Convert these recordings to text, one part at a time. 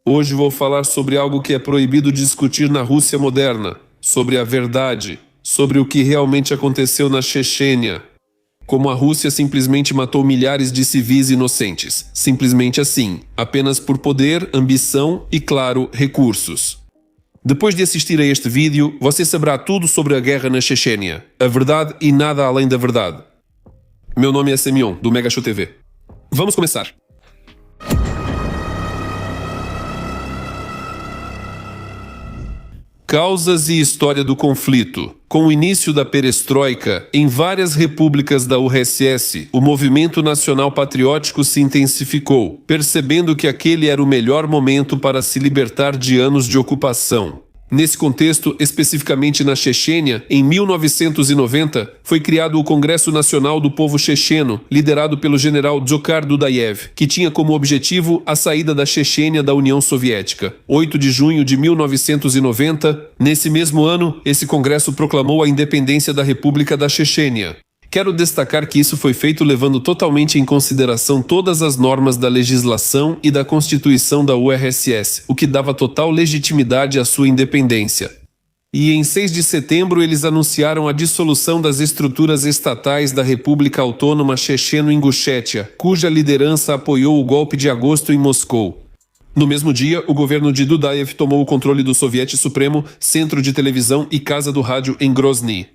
Hoje vou falar sobre algo que é proibido discutir na Rússia moderna, sobre a verdade, sobre o que realmente aconteceu na Chechênia. Como a Rússia simplesmente matou milhares de civis inocentes, simplesmente assim, apenas por poder, ambição e, claro, recursos. Depois de assistir a este vídeo, você saberá tudo sobre a guerra na Chechênia, a verdade e nada além da verdade. Meu nome é Semyon, do Mega Show TV. Vamos começar! Causas e história do conflito. Com o início da perestroika, em várias repúblicas da URSS, o movimento nacional patriótico se intensificou, percebendo que aquele era o melhor momento para se libertar de anos de ocupação. Nesse contexto, especificamente na Chechênia, em 1990, foi criado o Congresso Nacional do Povo Checheno, liderado pelo general Dzhokhar Dudayev, que tinha como objetivo a saída da Chechênia da União Soviética. 8 de junho de 1990, nesse mesmo ano, esse congresso proclamou a independência da República da Chechênia. Quero destacar que isso foi feito levando totalmente em consideração todas as normas da legislação e da Constituição da URSS, o que dava total legitimidade à sua independência. E em 6 de setembro eles anunciaram a dissolução das estruturas estatais da República Autônoma Checheno-Ingushétia, cuja liderança apoiou o golpe de agosto em Moscou. No mesmo dia, o governo de Dudayev tomou o controle do Soviete Supremo, centro de televisão e casa do rádio em Grozny.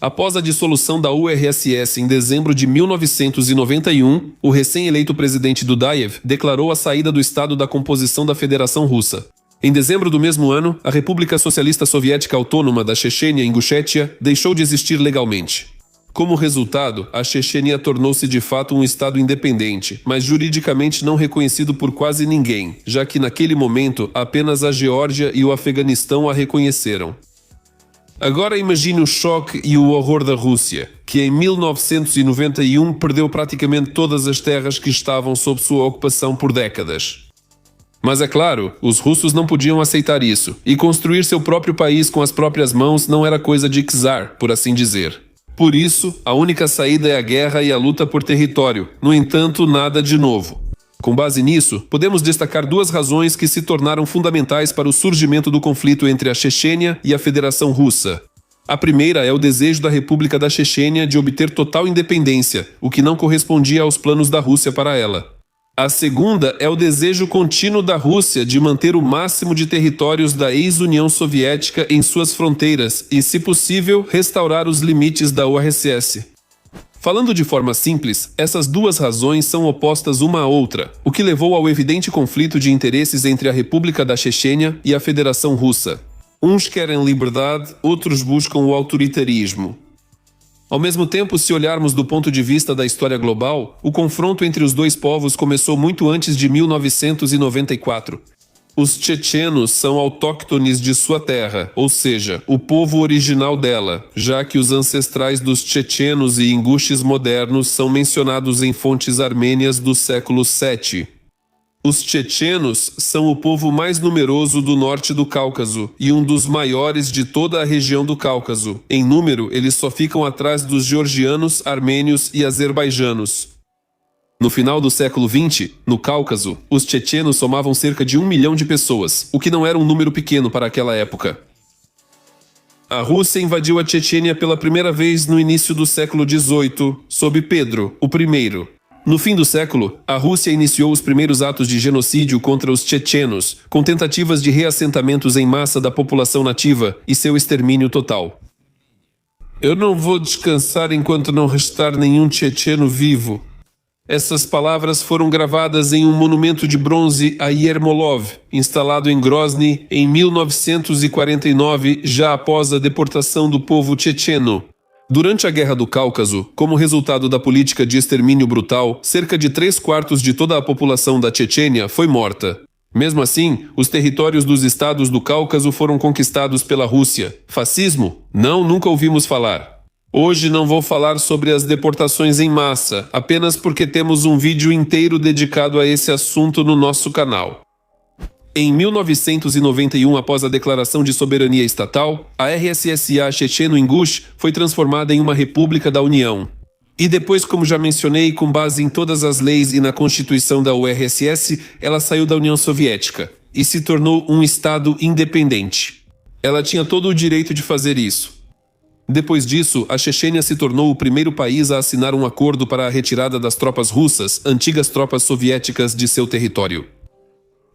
Após a dissolução da URSS em dezembro de 1991, o recém-eleito presidente Dudayev declarou a saída do Estado da composição da Federação Russa. Em dezembro do mesmo ano, a República Socialista Soviética Autônoma da Chechênia-Ingushétia deixou de existir legalmente. Como resultado, a Chechênia tornou-se de fato um Estado independente, mas juridicamente não reconhecido por quase ninguém, já que naquele momento apenas a Geórgia e o Afeganistão a reconheceram. Agora imagine o choque e o horror da Rússia, que em 1991 perdeu praticamente todas as terras que estavam sob sua ocupação por décadas. Mas é claro, os russos não podiam aceitar isso, e construir seu próprio país com as próprias mãos não era coisa de czar, por assim dizer. Por isso, a única saída é a guerra e a luta por território, no entanto, nada de novo. Com base nisso, podemos destacar duas razões que se tornaram fundamentais para o surgimento do conflito entre a Chechênia e a Federação Russa. A primeira é o desejo da República da Chechênia de obter total independência, o que não correspondia aos planos da Rússia para ela. A segunda é o desejo contínuo da Rússia de manter o máximo de territórios da ex-União Soviética em suas fronteiras e, se possível, restaurar os limites da URSS. Falando de forma simples, essas duas razões são opostas uma à outra, o que levou ao evidente conflito de interesses entre a República da Chechênia e a Federação Russa. Uns querem liberdade, outros buscam o autoritarismo. Ao mesmo tempo, se olharmos do ponto de vista da história global, o confronto entre os dois povos começou muito antes de 1994. Os chechenos são autóctones de sua terra, ou seja, o povo original dela, já que os ancestrais dos chechenos e ingushes modernos são mencionados em fontes armênias do século VII. Os chechenos são o povo mais numeroso do norte do Cáucaso e um dos maiores de toda a região do Cáucaso. Em número, eles só ficam atrás dos georgianos, armênios e azerbaijanos. No final do século XX, no Cáucaso, os chechenos somavam cerca de 1 milhão de pessoas, o que não era um número pequeno para aquela época. A Rússia invadiu a Chechênia pela primeira vez no início do século XVIII, sob Pedro, o I. No fim do século, a Rússia iniciou os primeiros atos de genocídio contra os chechenos, com tentativas de reassentamentos em massa da população nativa e seu extermínio total. Eu não vou descansar enquanto não restar nenhum checheno vivo. Essas palavras foram gravadas em um monumento de bronze a Yermolov, instalado em Grozny em 1949, já após a deportação do povo checheno. Durante a Guerra do Cáucaso, como resultado da política de extermínio brutal, cerca de 3/4 de toda a população da Chechênia foi morta. Mesmo assim, os territórios dos estados do Cáucaso foram conquistados pela Rússia. Fascismo? Não, nunca ouvimos falar. Hoje não vou falar sobre as deportações em massa, apenas porque temos um vídeo inteiro dedicado a esse assunto no nosso canal. Em 1991, após a declaração de soberania estatal, a RSSA Checheno-Ingush foi transformada em uma república da União. E depois, como já mencionei, com base em todas as leis e na Constituição da URSS, ela saiu da União Soviética e se tornou um Estado independente. Ela tinha todo o direito de fazer isso. Depois disso, a Chechênia se tornou o primeiro país a assinar um acordo para a retirada das tropas russas, antigas tropas soviéticas, de seu território.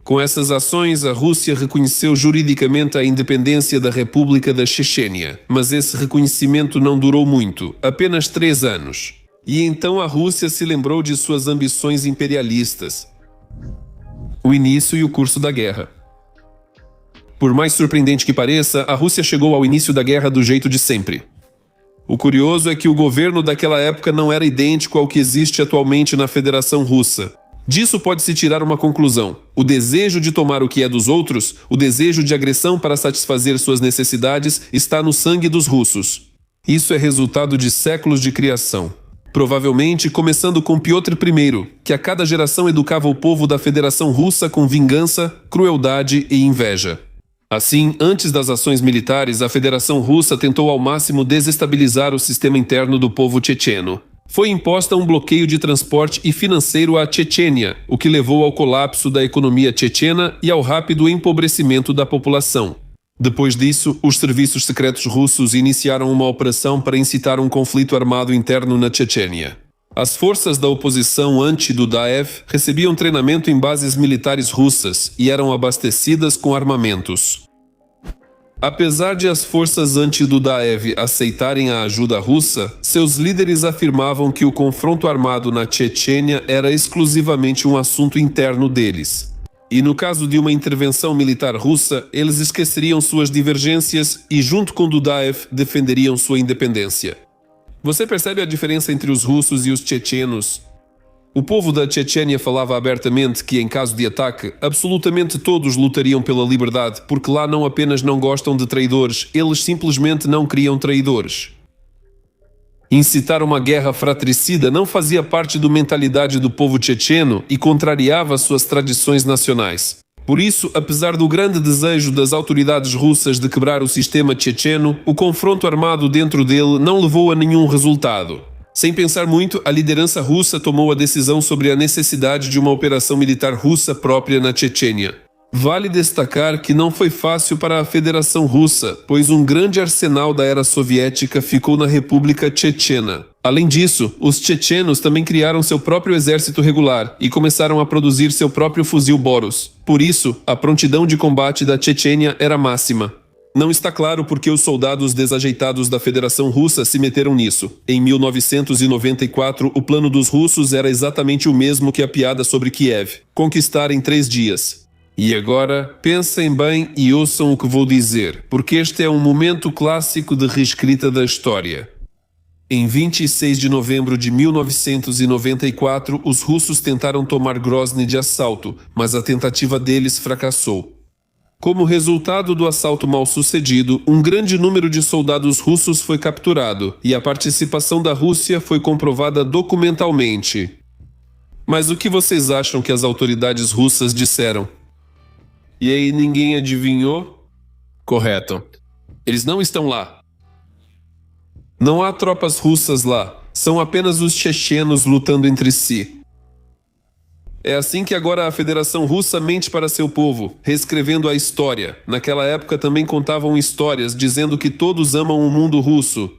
Com essas ações, a Rússia reconheceu juridicamente a independência da República da Chechênia, mas esse reconhecimento não durou muito, apenas 3 anos. E então a Rússia se lembrou de suas ambições imperialistas. O início e o curso da guerra. Por mais surpreendente que pareça, a Rússia chegou ao início da guerra do jeito de sempre. O curioso é que o governo daquela época não era idêntico ao que existe atualmente na Federação Russa. Disso pode-se tirar uma conclusão: o desejo de tomar o que é dos outros, o desejo de agressão para satisfazer suas necessidades, está no sangue dos russos. Isso é resultado de séculos de criação. Provavelmente começando com Piotr I, que a cada geração educava o povo da Federação Russa com vingança, crueldade e inveja. Assim, antes das ações militares, a Federação Russa tentou ao máximo desestabilizar o sistema interno do povo checheno. Foi imposta um bloqueio de transporte e financeiro à Chechênia, o que levou ao colapso da economia chechena e ao rápido empobrecimento da população. Depois disso, os serviços secretos russos iniciaram uma operação para incitar um conflito armado interno na Chechênia. As forças da oposição anti-Dudaev recebiam treinamento em bases militares russas e eram abastecidas com armamentos. Apesar de as forças anti-Dudaev aceitarem a ajuda russa, seus líderes afirmavam que o confronto armado na Chechênia era exclusivamente um assunto interno deles. E no caso de uma intervenção militar russa, eles esqueceriam suas divergências e, junto com Dudaev, defenderiam sua independência. Você percebe a diferença entre os russos e os chechenos? O povo da Chechênia falava abertamente que, em caso de ataque, absolutamente todos lutariam pela liberdade, porque lá não apenas não gostam de traidores, eles simplesmente não criam traidores. Incitar uma guerra fratricida não fazia parte da mentalidade do povo checheno e contrariava suas tradições nacionais. Por isso, apesar do grande desejo das autoridades russas de quebrar o sistema checheno, o confronto armado dentro dele não levou a nenhum resultado. Sem pensar muito, a liderança russa tomou a decisão sobre a necessidade de uma operação militar russa própria na Chechênia. Vale destacar que não foi fácil para a Federação Russa, pois um grande arsenal da era soviética ficou na República Chechena. Além disso, os chechenos também criaram seu próprio exército regular e começaram a produzir seu próprio fuzil Boros. Por isso, a prontidão de combate da Chechênia era máxima. Não está claro por que os soldados desajeitados da Federação Russa se meteram nisso. Em 1994, o plano dos russos era exatamente o mesmo que a piada sobre Kiev: conquistar em 3 dias. E agora, pensem bem e ouçam o que vou dizer, porque este é um momento clássico de reescrita da história. Em 26 de novembro de 1994, os russos tentaram tomar Grozny de assalto, mas a tentativa deles fracassou. Como resultado do assalto mal sucedido, um grande número de soldados russos foi capturado e a participação da Rússia foi comprovada documentalmente. Mas o que vocês acham que as autoridades russas disseram? E aí ninguém adivinhou? Correto. Eles não estão lá. Não há tropas russas lá. São apenas os chechenos lutando entre si. É assim que agora a Federação Russa mente para seu povo, reescrevendo a história. Naquela época também contavam histórias dizendo que todos amam o mundo russo.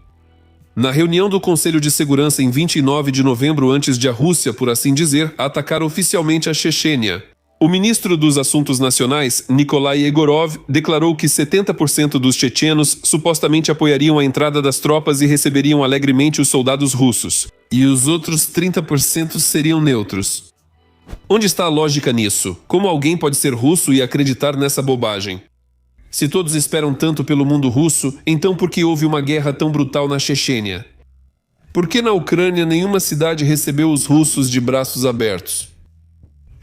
Na reunião do Conselho de Segurança em 29 de novembro, antes de a Rússia, por assim dizer, atacar oficialmente a Chechênia, o ministro dos Assuntos Nacionais, Nikolai Yegorov, declarou que 70% dos chechenos supostamente apoiariam a entrada das tropas e receberiam alegremente os soldados russos, e os outros 30% seriam neutros. Onde está a lógica nisso? Como alguém pode ser russo e acreditar nessa bobagem? Se todos esperam tanto pelo mundo russo, então por que houve uma guerra tão brutal na Chechênia? Por que na Ucrânia nenhuma cidade recebeu os russos de braços abertos?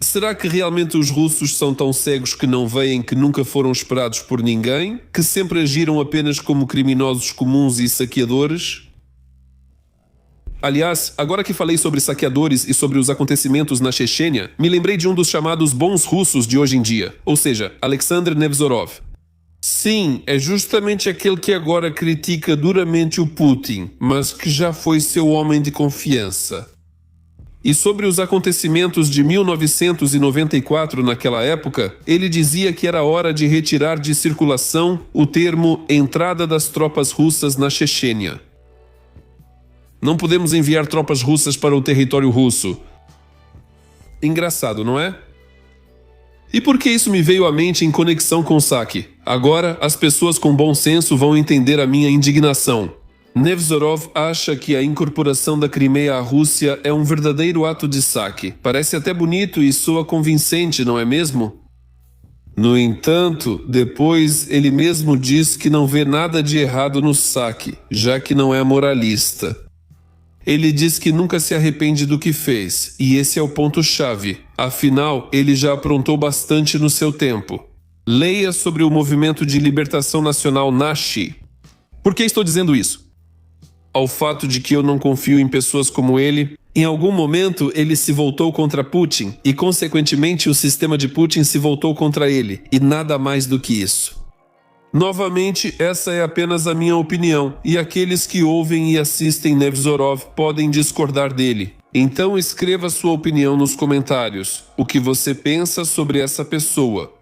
Será que realmente os russos são tão cegos que não veem que nunca foram esperados por ninguém? Que sempre agiram apenas como criminosos comuns e saqueadores? Aliás, agora que falei sobre saqueadores e sobre os acontecimentos na Chechênia, me lembrei de um dos chamados bons russos de hoje em dia, ou seja, Alexander Nevzorov. Sim, é justamente aquele que agora critica duramente o Putin, mas que já foi seu homem de confiança. E sobre os acontecimentos de 1994 naquela época, ele dizia que era hora de retirar de circulação o termo entrada das tropas russas na Chechênia. Não podemos enviar tropas russas para o território russo. Engraçado, não é? E por que isso me veio à mente em conexão com o saque? Agora, as pessoas com bom senso vão entender a minha indignação. Nevzorov acha que a incorporação da Crimeia à Rússia é um verdadeiro ato de saque. Parece até bonito e soa convincente, não é mesmo? No entanto, depois ele mesmo diz que não vê nada de errado no saque, já que não é moralista. Ele diz que nunca se arrepende do que fez, e esse é o ponto-chave. Afinal, ele já aprontou bastante no seu tempo. Leia sobre o Movimento de Libertação Nacional Nashi. Por que estou dizendo isso? Ao fato de que eu não confio em pessoas como ele. Em algum momento, ele se voltou contra Putin, e consequentemente o sistema de Putin se voltou contra ele, e nada mais do que isso. Novamente, essa é apenas a minha opinião, e aqueles que ouvem e assistem Nevzorov podem discordar dele. Então escreva sua opinião nos comentários, o que você pensa sobre essa pessoa.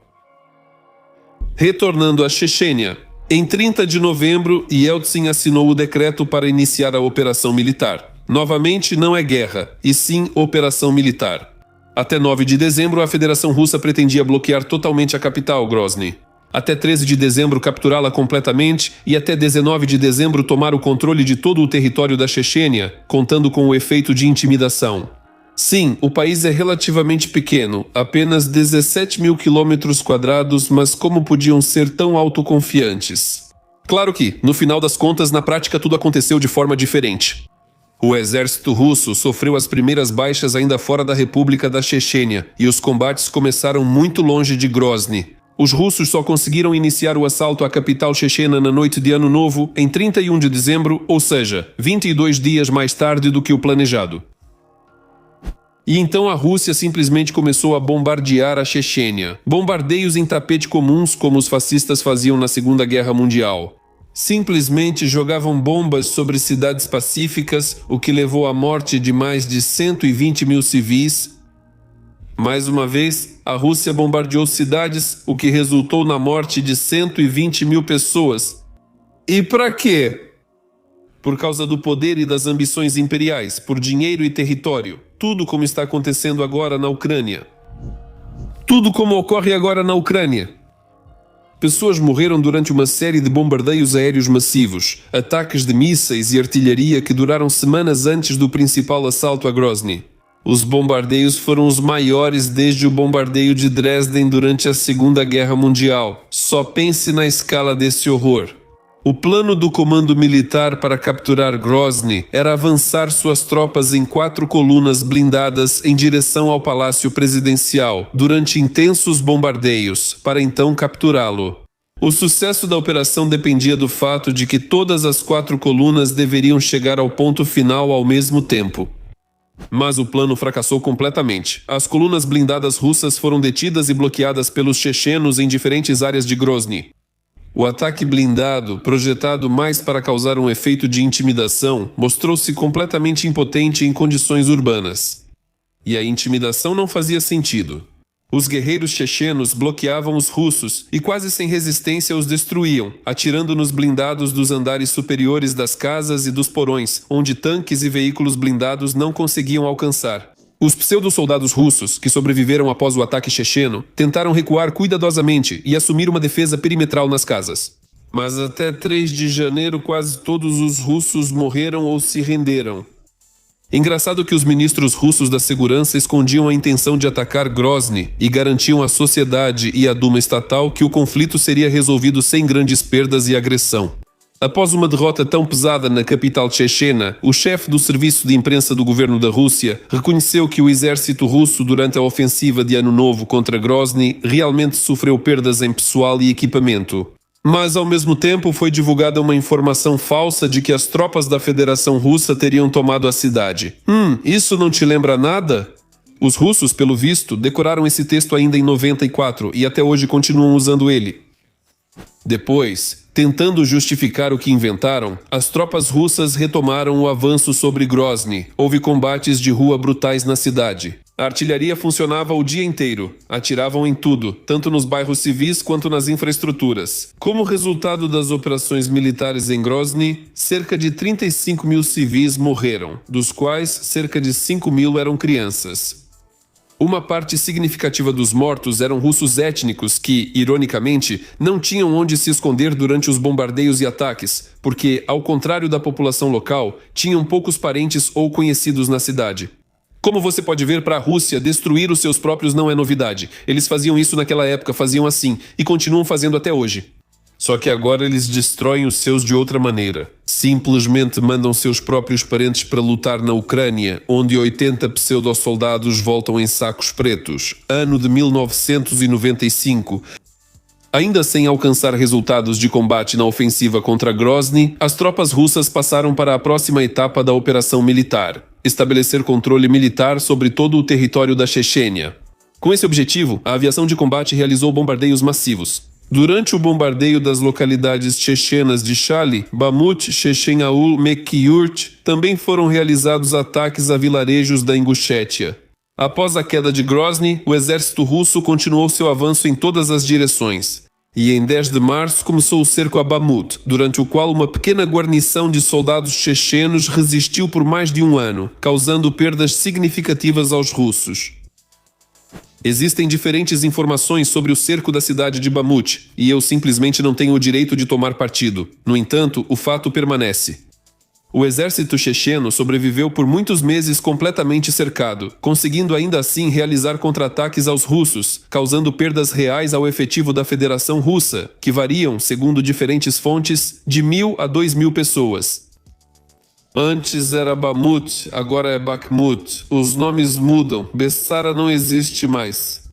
Retornando à Chechênia. Em 30 de novembro, Yeltsin assinou o decreto para iniciar a operação militar. Novamente, não é guerra, e sim operação militar. Até 9 de dezembro, a Federação Russa pretendia bloquear totalmente a capital, Grozny. Até 13 de dezembro, capturá-la completamente e até 19 de dezembro tomar o controle de todo o território da Chechênia, contando com o efeito de intimidação. Sim, o país é relativamente pequeno, apenas 17 mil quilômetros quadrados, mas como podiam ser tão autoconfiantes? Claro que, no final das contas, na prática tudo aconteceu de forma diferente. O exército russo sofreu as primeiras baixas ainda fora da República da Chechênia, e os combates começaram muito longe de Grozny. Os russos só conseguiram iniciar o assalto à capital chechena na noite de Ano Novo, em 31 de dezembro, ou seja, 22 dias mais tarde do que o planejado. E então a Rússia simplesmente começou a bombardear a Chechênia. Bombardeios em tapete comuns, como os fascistas faziam na Segunda Guerra Mundial. Simplesmente jogavam bombas sobre cidades pacíficas, o que levou à morte de mais de 120 mil civis. Mais uma vez, a Rússia bombardeou cidades, o que resultou na morte de 120 mil pessoas. E para quê? Por causa do poder e das ambições imperiais, por dinheiro e território. Tudo como está acontecendo agora na Ucrânia. Tudo como ocorre agora na Ucrânia. Pessoas morreram durante uma série de bombardeios aéreos massivos, ataques de mísseis e artilharia que duraram semanas antes do principal assalto a Grozny. Os bombardeios foram os maiores desde o bombardeio de Dresden durante a Segunda Guerra Mundial. Só pense na escala desse horror. O plano do comando militar para capturar Grozny era avançar suas tropas em 4 colunas blindadas em direção ao Palácio Presidencial, durante intensos bombardeios, para então capturá-lo. O sucesso da operação dependia do fato de que todas as 4 colunas deveriam chegar ao ponto final ao mesmo tempo. Mas o plano fracassou completamente. As colunas blindadas russas foram detidas e bloqueadas pelos chechenos em diferentes áreas de Grozny. O ataque blindado, projetado mais para causar um efeito de intimidação, mostrou-se completamente impotente em condições urbanas. E a intimidação não fazia sentido. Os guerreiros chechenos bloqueavam os russos e quase sem resistência os destruíam, atirando nos blindados dos andares superiores das casas e dos porões, onde tanques e veículos blindados não conseguiam alcançar. Os pseudo-soldados russos, que sobreviveram após o ataque checheno, tentaram recuar cuidadosamente e assumir uma defesa perimetral nas casas. Mas até 3 de janeiro quase todos os russos morreram ou se renderam. Engraçado que os ministros russos da segurança escondiam a intenção de atacar Grozny e garantiam à sociedade e à Duma estatal que o conflito seria resolvido sem grandes perdas e agressão. Após uma derrota tão pesada na capital chechena, o chefe do serviço de imprensa do governo da Rússia reconheceu que o exército russo, durante a ofensiva de Ano Novo contra Grozny, realmente sofreu perdas em pessoal e equipamento. Mas, ao mesmo tempo, foi divulgada uma informação falsa de que as tropas da Federação Russa teriam tomado a cidade. Isso não te lembra nada? Os russos, pelo visto, decoraram esse texto ainda em 94 e até hoje continuam usando ele. Depois, tentando justificar o que inventaram, as tropas russas retomaram o avanço sobre Grozny. Houve combates de rua brutais na cidade. A artilharia funcionava o dia inteiro. Atiravam em tudo, tanto nos bairros civis quanto nas infraestruturas. Como resultado das operações militares em Grozny, cerca de 35 mil civis morreram, dos quais cerca de 5 mil eram crianças. Uma parte significativa dos mortos eram russos étnicos que, ironicamente, não tinham onde se esconder durante os bombardeios e ataques, porque, ao contrário da população local, tinham poucos parentes ou conhecidos na cidade. Como você pode ver, para a Rússia, destruir os seus próprios não é novidade. Eles faziam isso naquela época, faziam assim, e continuam fazendo até hoje. Só que agora eles destroem os seus de outra maneira. Simplesmente mandam seus próprios parentes para lutar na Ucrânia, onde 80 pseudo-soldados voltam em sacos pretos. Ano de 1995. Ainda sem alcançar resultados de combate na ofensiva contra Grozny, as tropas russas passaram para a próxima etapa da operação militar: estabelecer controle militar sobre todo o território da Chechênia. Com esse objetivo, a aviação de combate realizou bombardeios massivos. Durante o bombardeio das localidades chechenas de Chali, Bamut, Chechenyaul, Mekyurt, também foram realizados ataques a vilarejos da Ingushétia. Após a queda de Grozny, o exército russo continuou seu avanço em todas as direções. E em 10 de março começou o cerco a Bamut, durante o qual uma pequena guarnição de soldados chechenos resistiu por mais de um ano, causando perdas significativas aos russos. Existem diferentes informações sobre o cerco da cidade de Bamut, e eu simplesmente não tenho o direito de tomar partido. No entanto, o fato permanece. O exército checheno sobreviveu por muitos meses completamente cercado, conseguindo ainda assim realizar contra-ataques aos russos, causando perdas reais ao efetivo da Federação Russa, que variam, segundo diferentes fontes, de 1.000 a 2.000 pessoas. Antes era Bamut, agora é Bakhmut. Os nomes mudam. Bessara não existe mais.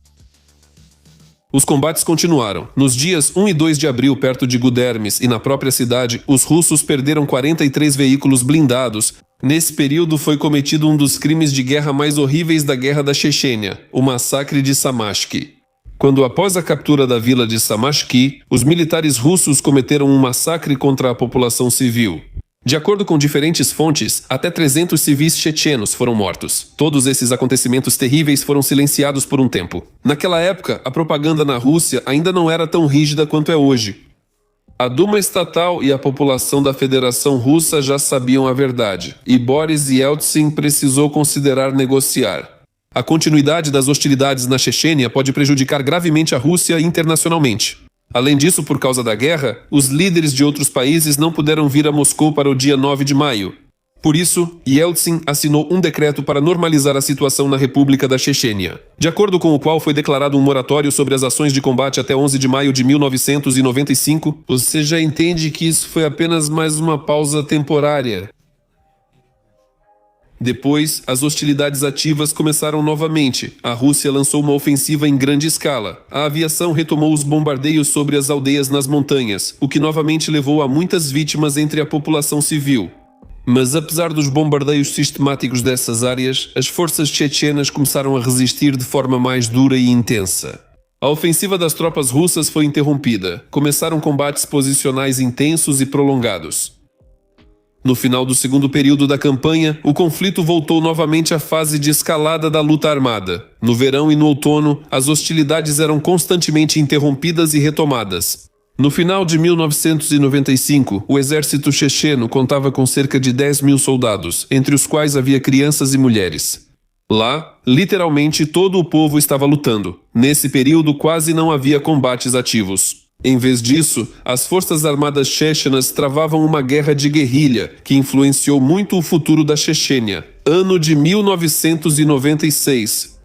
Os combates continuaram. Nos dias 1 e 2 de abril, perto de Gudermes e na própria cidade, os russos perderam 43 veículos blindados. Nesse período foi cometido um dos crimes de guerra mais horríveis da Guerra da Chechênia, o massacre de Samashki. Quando, após a captura da vila de Samashki, os militares russos cometeram um massacre contra a população civil. De acordo com diferentes fontes, até 300 civis chechenos foram mortos. Todos esses acontecimentos terríveis foram silenciados por um tempo. Naquela época, a propaganda na Rússia ainda não era tão rígida quanto é hoje. A Duma estatal e a população da Federação Russa já sabiam a verdade, e Boris Yeltsin precisou considerar negociar. A continuidade das hostilidades na Chechênia pode prejudicar gravemente a Rússia internacionalmente. Além disso, por causa da guerra, os líderes de outros países não puderam vir a Moscou para o dia 9 de maio. Por isso, Yeltsin assinou um decreto para normalizar a situação na República da Chechênia, de acordo com o qual foi declarado um moratório sobre as ações de combate até 11 de maio de 1995. Você já entende que isso foi apenas mais uma pausa temporária. Depois, as hostilidades ativas começaram novamente. A Rússia lançou uma ofensiva em grande escala. A aviação retomou os bombardeios sobre as aldeias nas montanhas, o que novamente levou a muitas vítimas entre a população civil. Mas apesar dos bombardeios sistemáticos dessas áreas, as forças chechenas começaram a resistir de forma mais dura e intensa. A ofensiva das tropas russas foi interrompida. Começaram combates posicionais intensos e prolongados. No final do segundo período da campanha, o conflito voltou novamente à fase de escalada da luta armada. No verão e no outono, as hostilidades eram constantemente interrompidas e retomadas. No final de 1995, o exército checheno contava com cerca de 10.000 soldados, entre os quais havia crianças e mulheres. Lá, literalmente todo o povo estava lutando. Nesse período quase não havia combates ativos. Em vez disso, as forças armadas chechenas travavam uma guerra de guerrilha que influenciou muito o futuro da Chechênia. Ano de 1996.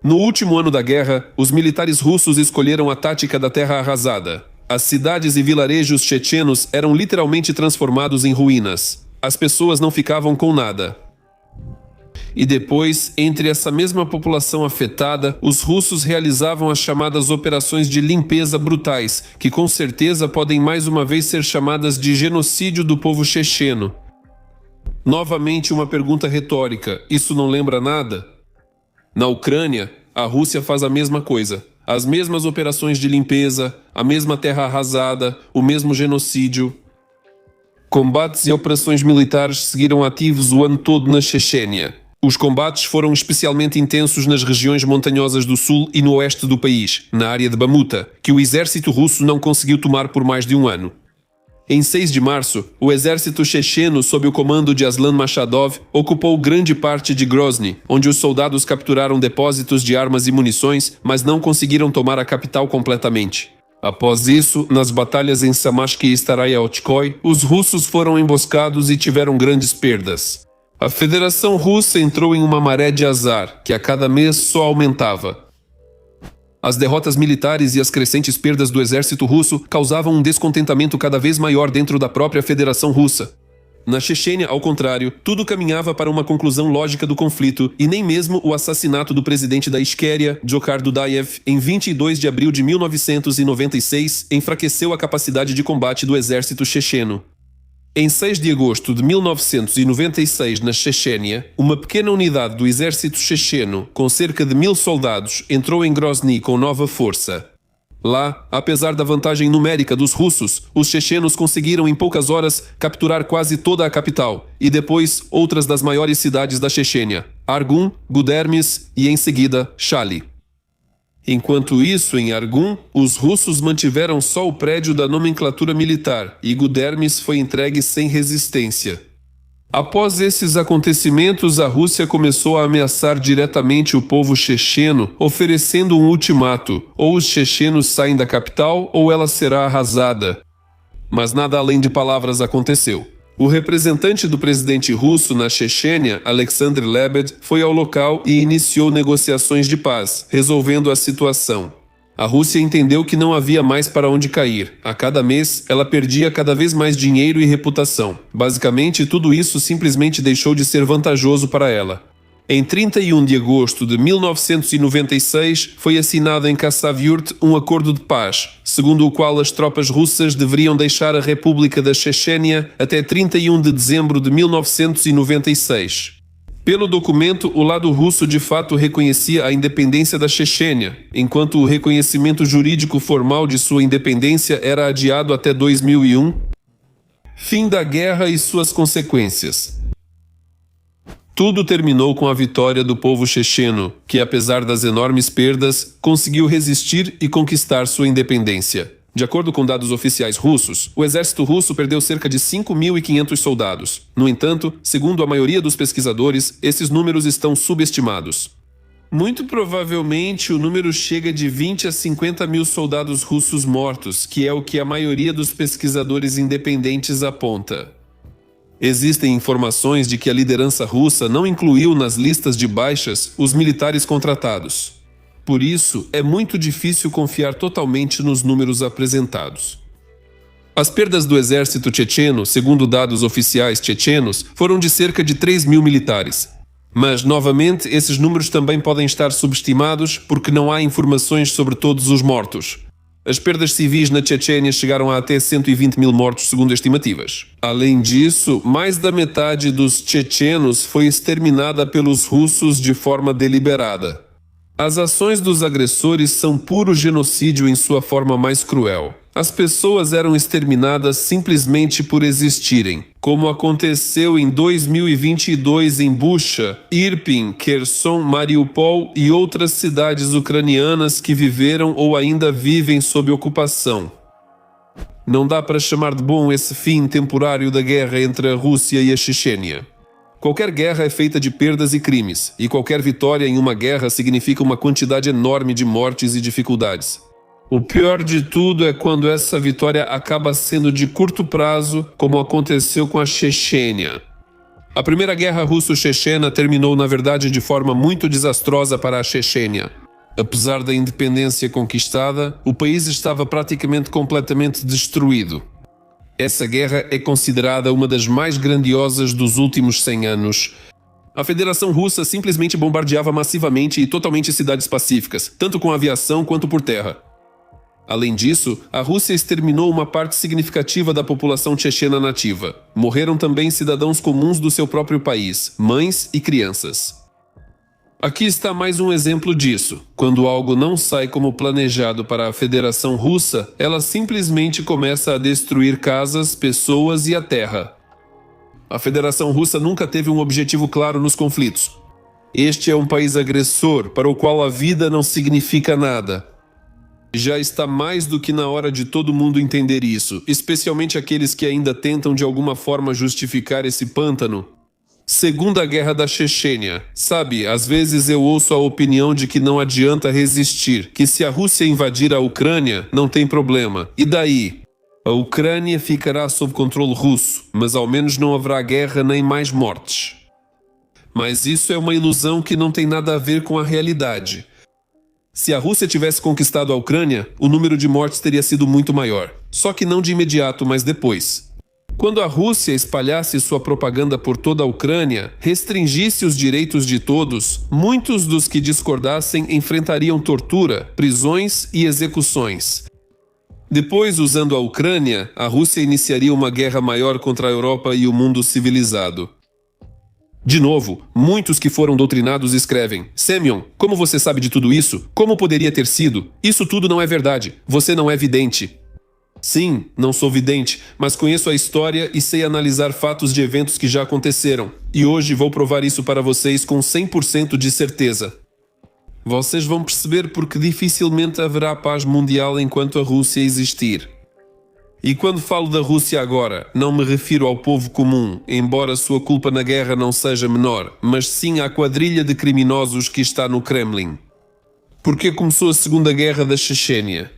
No último ano da guerra, os militares russos escolheram a tática da terra arrasada. As cidades e vilarejos chechenos eram literalmente transformados em ruínas. As pessoas não ficavam com nada. E depois, entre essa mesma população afetada, os russos realizavam as chamadas operações de limpeza brutais, que com certeza podem mais uma vez ser chamadas de genocídio do povo checheno. Novamente uma pergunta retórica: isso não lembra nada? Na Ucrânia, a Rússia faz a mesma coisa. As mesmas operações de limpeza, a mesma terra arrasada, o mesmo genocídio. Combates e operações militares seguiram ativos o ano todo na Chechênia. Os combates foram especialmente intensos nas regiões montanhosas do sul e no oeste do país, na área de Bamuta, que o exército russo não conseguiu tomar por mais de um ano. Em 6 de março, o exército checheno, sob o comando de Aslan Machadov, ocupou grande parte de Grozny, onde os soldados capturaram depósitos de armas e munições, mas não conseguiram tomar a capital completamente. Após isso, nas batalhas em Samashki e Staraya-Ochkoy, os russos foram emboscados e tiveram grandes perdas. A Federação Russa entrou em uma maré de azar, que a cada mês só aumentava. As derrotas militares e as crescentes perdas do exército russo causavam um descontentamento cada vez maior dentro da própria Federação Russa. Na Chechênia, ao contrário, tudo caminhava para uma conclusão lógica do conflito e nem mesmo o assassinato do presidente da Ichkeria, Dzhokhar Dudayev, em 22 de abril de 1996, enfraqueceu a capacidade de combate do exército checheno. Em 6 de agosto de 1996, na Chechênia, uma pequena unidade do exército checheno, com cerca de 1000 soldados, entrou em Grozny com nova força. Lá, apesar da vantagem numérica dos russos, os chechenos conseguiram em poucas horas capturar quase toda a capital e depois outras das maiores cidades da Chechênia, Argun, Gudermes e, em seguida, Chali. Enquanto isso, em Argun, os russos mantiveram só o prédio da nomenclatura militar e Gudermes foi entregue sem resistência. Após esses acontecimentos, a Rússia começou a ameaçar diretamente o povo checheno, oferecendo um ultimato: ou os chechenos saem da capital ou ela será arrasada. Mas nada além de palavras aconteceu. O representante do presidente russo na Chechênia, Alexander Lebed, foi ao local e iniciou negociações de paz, resolvendo a situação. A Rússia entendeu que não havia mais para onde cair. A cada mês, ela perdia cada vez mais dinheiro e reputação. Basicamente, tudo isso simplesmente deixou de ser vantajoso para ela. Em 31 de agosto de 1996, foi assinado em Khasavyurt um acordo de paz, segundo o qual as tropas russas deveriam deixar a República da Chechênia até 31 de dezembro de 1996. Pelo documento, o lado russo de fato reconhecia a independência da Chechênia, enquanto o reconhecimento jurídico formal de sua independência era adiado até 2001. Fim da guerra e suas consequências. Tudo terminou com a vitória do povo checheno, que, apesar das enormes perdas, conseguiu resistir e conquistar sua independência. De acordo com dados oficiais russos, o exército russo perdeu cerca de 5.500 soldados. No entanto, segundo a maioria dos pesquisadores, esses números estão subestimados. Muito provavelmente o número chega de 20 a 50 mil soldados russos mortos, que é o que a maioria dos pesquisadores independentes aponta. Existem informações de que a liderança russa não incluiu nas listas de baixas os militares contratados. Por isso, é muito difícil confiar totalmente nos números apresentados. As perdas do exército checheno, segundo dados oficiais chechenos, foram de cerca de 3.000 militares. Mas, novamente, esses números também podem estar subestimados porque não há informações sobre todos os mortos. As perdas civis na Chechênia chegaram a até 120 mil mortos, segundo estimativas. Além disso, mais da metade dos chechenos foi exterminada pelos russos de forma deliberada. As ações dos agressores são puro genocídio em sua forma mais cruel. As pessoas eram exterminadas simplesmente por existirem, como aconteceu em 2022 em Bucha, Irpin, Kherson, Mariupol e outras cidades ucranianas que viveram ou ainda vivem sob ocupação. Não dá para chamar de bom esse fim temporário da guerra entre a Rússia e a Chechênia. Qualquer guerra é feita de perdas e crimes, e qualquer vitória em uma guerra significa uma quantidade enorme de mortes e dificuldades. O pior de tudo é quando essa vitória acaba sendo de curto prazo, como aconteceu com a Chechênia. A Primeira Guerra Russo-Chechena terminou, na verdade, de forma muito desastrosa para a Chechênia. Apesar da independência conquistada, o país estava praticamente completamente destruído. Essa guerra é considerada uma das mais grandiosas dos últimos 100 anos. A Federação Russa simplesmente bombardeava massivamente e totalmente cidades pacíficas, tanto com aviação quanto por terra. Além disso, a Rússia exterminou uma parte significativa da população chechena nativa. Morreram também cidadãos comuns do seu próprio país, mães e crianças. Aqui está mais um exemplo disso. Quando algo não sai como planejado para a Federação Russa, ela simplesmente começa a destruir casas, pessoas e a terra. A Federação Russa nunca teve um objetivo claro nos conflitos. Este é um país agressor para o qual a vida não significa nada. Já está mais do que na hora de todo mundo entender isso, especialmente aqueles que ainda tentam de alguma forma justificar esse pântano. Segunda Guerra da Chechênia. Sabe, às vezes eu ouço a opinião de que não adianta resistir, que se a Rússia invadir a Ucrânia, não tem problema. E daí? A Ucrânia ficará sob controle russo, mas ao menos não haverá guerra nem mais mortes. Mas isso é uma ilusão que não tem nada a ver com a realidade. Se a Rússia tivesse conquistado a Ucrânia, o número de mortes teria sido muito maior. Só que não de imediato, mas depois. Quando a Rússia espalhasse sua propaganda por toda a Ucrânia, restringisse os direitos de todos, muitos dos que discordassem enfrentariam tortura, prisões e execuções. Depois, usando a Ucrânia, a Rússia iniciaria uma guerra maior contra a Europa e o mundo civilizado. De novo, muitos que foram doutrinados escrevem: Semyon, como você sabe de tudo isso? Como poderia ter sido? Isso tudo não é verdade. Você não é vidente. Sim, não sou vidente, mas conheço a história e sei analisar fatos de eventos que já aconteceram. E hoje vou provar isso para vocês com 100% de certeza. Vocês vão perceber porque dificilmente haverá paz mundial enquanto a Rússia existir. E quando falo da Rússia agora, não me refiro ao povo comum, embora sua culpa na guerra não seja menor, mas sim à quadrilha de criminosos que está no Kremlin. Porque começou a Segunda Guerra da Chechênia?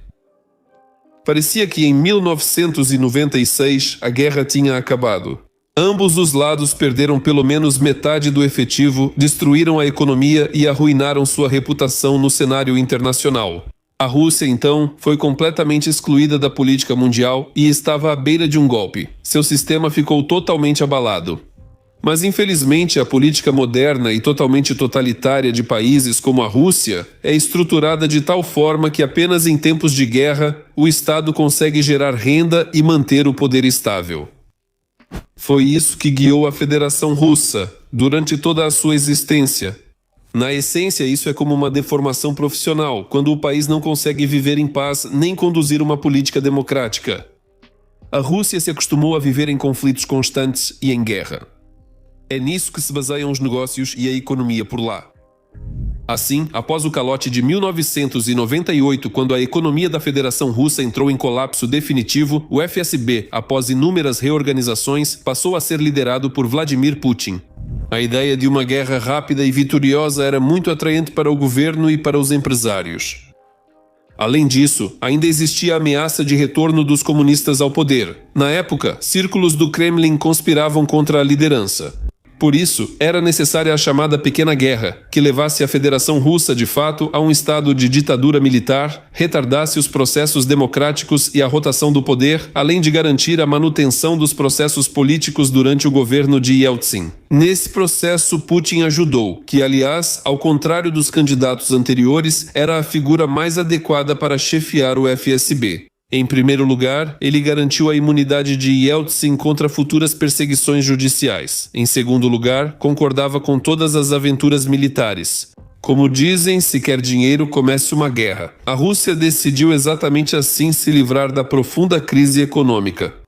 Parecia que em 1996 a guerra tinha acabado. Ambos os lados perderam pelo menos metade do efetivo, destruíram a economia e arruinaram sua reputação no cenário internacional. A Rússia, então, foi completamente excluída da política mundial e estava à beira de um golpe. Seu sistema ficou totalmente abalado. Mas, infelizmente, a política moderna e totalmente totalitária de países como a Rússia é estruturada de tal forma que apenas em tempos de guerra o Estado consegue gerar renda e manter o poder estável. Foi isso que guiou a Federação Russa durante toda a sua existência. Na essência, isso é como uma deformação profissional, quando o país não consegue viver em paz nem conduzir uma política democrática. A Rússia se acostumou a viver em conflitos constantes e em guerra. É nisso que se baseiam os negócios e a economia por lá. Assim, após o calote de 1998, quando a economia da Federação Russa entrou em colapso definitivo, o FSB, após inúmeras reorganizações, passou a ser liderado por Vladimir Putin. A ideia de uma guerra rápida e vitoriosa era muito atraente para o governo e para os empresários. Além disso, ainda existia a ameaça de retorno dos comunistas ao poder. Na época, círculos do Kremlin conspiravam contra a liderança. Por isso, era necessária a chamada Pequena Guerra, que levasse a Federação Russa, de fato, a um estado de ditadura militar, retardasse os processos democráticos e a rotação do poder, além de garantir a manutenção dos processos políticos durante o governo de Yeltsin. Nesse processo, Putin ajudou, que, aliás, ao contrário dos candidatos anteriores, era a figura mais adequada para chefiar o FSB. Em primeiro lugar, ele garantiu a imunidade de Yeltsin contra futuras perseguições judiciais. Em segundo lugar, concordava com todas as aventuras militares. Como dizem, se quer dinheiro, comece uma guerra. A Rússia decidiu exatamente assim se livrar da profunda crise econômica.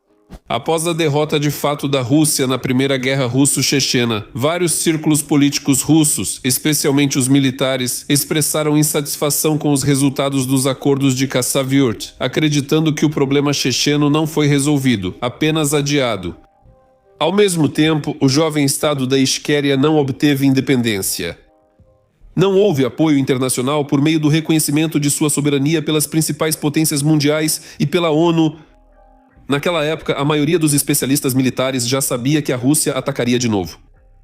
Após a derrota de fato da Rússia na Primeira Guerra Russo-Chechena, vários círculos políticos russos, especialmente os militares, expressaram insatisfação com os resultados dos acordos de Khasavyurt, acreditando que o problema checheno não foi resolvido, apenas adiado. Ao mesmo tempo, o jovem estado da Ichquéria não obteve independência. Não houve apoio internacional por meio do reconhecimento de sua soberania pelas principais potências mundiais e pela ONU. Naquela época, a maioria dos especialistas militares já sabia que a Rússia atacaria de novo.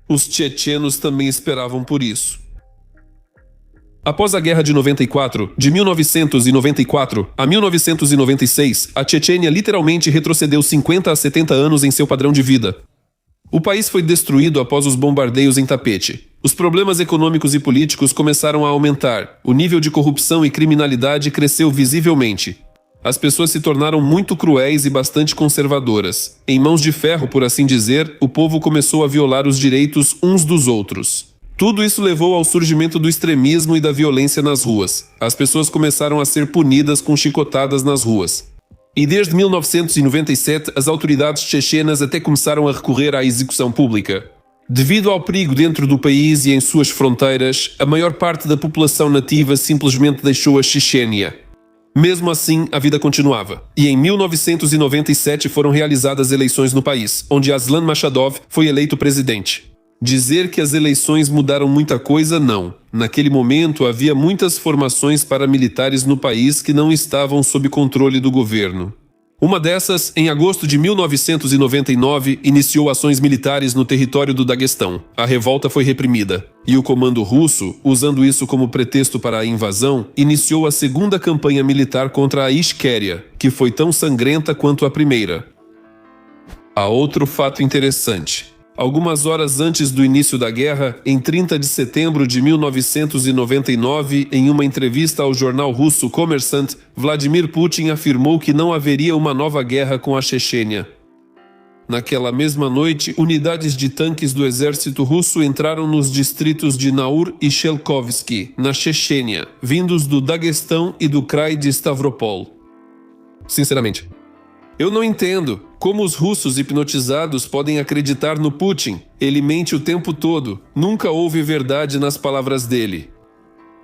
Os chechenos também esperavam por isso. Após a Guerra de 94, de 1994 a 1996, a Chechênia literalmente retrocedeu 50 a 70 anos em seu padrão de vida. O país foi destruído após os bombardeios em tapete. Os problemas econômicos e políticos começaram a aumentar. O nível de corrupção e criminalidade cresceu visivelmente. As pessoas se tornaram muito cruéis e bastante conservadoras. Em mãos de ferro, por assim dizer, o povo começou a violar os direitos uns dos outros. Tudo isso levou ao surgimento do extremismo e da violência nas ruas. As pessoas começaram a ser punidas com chicotadas nas ruas. E desde 1997, as autoridades chechenas até começaram a recorrer à execução pública. Devido ao perigo dentro do país e em suas fronteiras, a maior parte da população nativa simplesmente deixou a Chechênia. Mesmo assim, a vida continuava. E em 1997 foram realizadas eleições no país, onde Aslan Mashadov foi eleito presidente. Dizer que as eleições mudaram muita coisa, não. Naquele momento, havia muitas formações paramilitares no país que não estavam sob controle do governo. Uma dessas, em agosto de 1999, iniciou ações militares no território do Daguestão. A revolta foi reprimida. E o comando russo, usando isso como pretexto para a invasão, iniciou a segunda campanha militar contra a Ichquéria, que foi tão sangrenta quanto a primeira. Há outro fato interessante. Algumas horas antes do início da guerra, em 30 de setembro de 1999, em uma entrevista ao jornal russo Kommersant, Vladimir Putin afirmou que não haveria uma nova guerra com a Chechênia. Naquela mesma noite, unidades de tanques do exército russo entraram nos distritos de Naur e Shelkovsky, na Chechênia, vindos do Daguestão e do Krai de Stavropol. Sinceramente, eu não entendo como os russos hipnotizados podem acreditar no Putin. Ele mente o tempo todo. Nunca houve verdade nas palavras dele.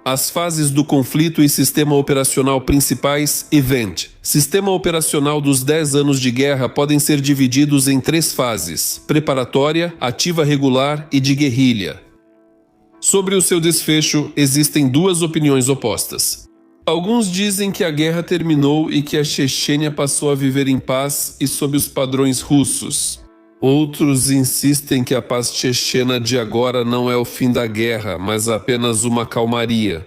As fases do conflito e sistema operacional principais, Event. Sistema operacional dos 10 anos de guerra podem ser divididos em 3 fases: preparatória, ativa regular e de guerrilha. Sobre o seu desfecho, existem 2 opiniões opostas. Alguns dizem que a guerra terminou e que a Chechênia passou a viver em paz e sob os padrões russos. Outros insistem que a paz chechena de agora não é o fim da guerra, mas apenas uma calmaria.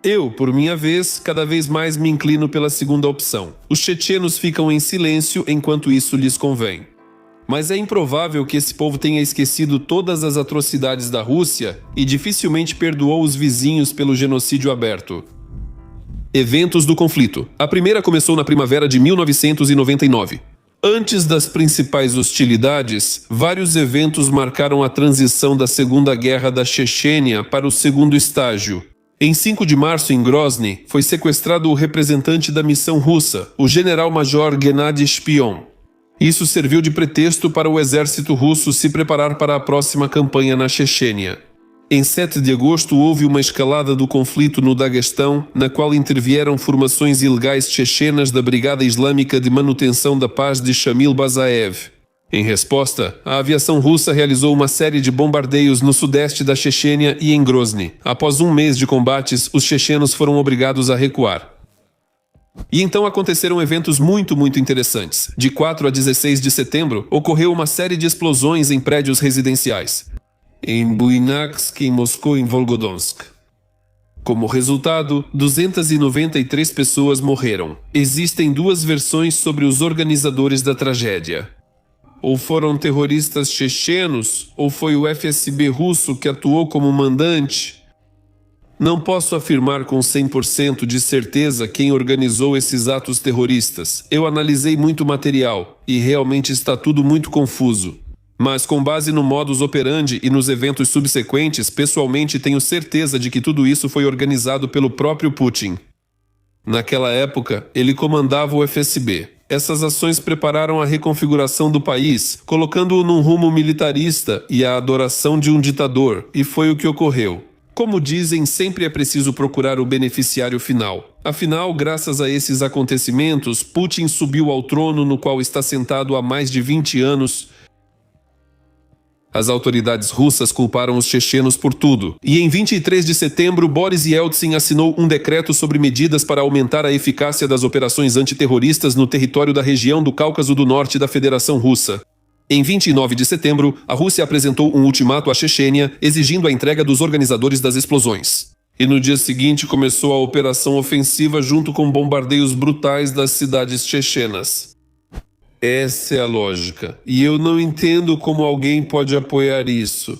Eu, por minha vez, cada vez mais me inclino pela segunda opção. Os chechenos ficam em silêncio enquanto isso lhes convém. Mas é improvável que esse povo tenha esquecido todas as atrocidades da Rússia e dificilmente perdoou os vizinhos pelo genocídio aberto. Eventos do conflito. A primeira começou na primavera de 1999. Antes das principais hostilidades, vários eventos marcaram a transição da Segunda Guerra da Chechênia para o segundo estágio. Em 5 de março, em Grozny, foi sequestrado o representante da missão russa, o general-major Gennady Shpion. Isso serviu de pretexto para o exército russo se preparar para a próxima campanha na Chechênia. Em 7 de agosto houve uma escalada do conflito no Daguestão, na qual intervieram formações ilegais chechenas da Brigada Islâmica de Manutenção da Paz de Shamil Basaev. Em resposta, a aviação russa realizou uma série de bombardeios no sudeste da Chechênia e em Grozny. Após um mês de combates, os chechenos foram obrigados a recuar. E então aconteceram eventos muito interessantes. De 4 a 16 de setembro, ocorreu uma série de explosões em prédios residenciais. Em Buynaksk, em Moscou e em Volgodonsk. Como resultado, 293 pessoas morreram. Existem 2 versões sobre os organizadores da tragédia. Ou foram terroristas chechenos, ou foi o FSB russo que atuou como mandante. Não posso afirmar com 100% de certeza quem organizou esses atos terroristas. Eu analisei muito material e realmente está tudo muito confuso. Mas com base no modus operandi e nos eventos subsequentes, pessoalmente tenho certeza de que tudo isso foi organizado pelo próprio Putin. Naquela época, ele comandava o FSB. Essas ações prepararam a reconfiguração do país, colocando-o num rumo militarista e a adoração de um ditador, e foi o que ocorreu. Como dizem, sempre é preciso procurar o beneficiário final. Afinal, graças a esses acontecimentos, Putin subiu ao trono no qual está sentado há mais de 20 anos. As autoridades russas culparam os chechenos por tudo. E em 23 de setembro, Boris Yeltsin assinou um decreto sobre medidas para aumentar a eficácia das operações antiterroristas no território da região do Cáucaso do Norte da Federação Russa. Em 29 de setembro, a Rússia apresentou um ultimato à Chechênia, exigindo a entrega dos organizadores das explosões. E no dia seguinte começou a operação ofensiva junto com bombardeios brutais das cidades chechenas. Essa é a lógica, e eu não entendo como alguém pode apoiar isso.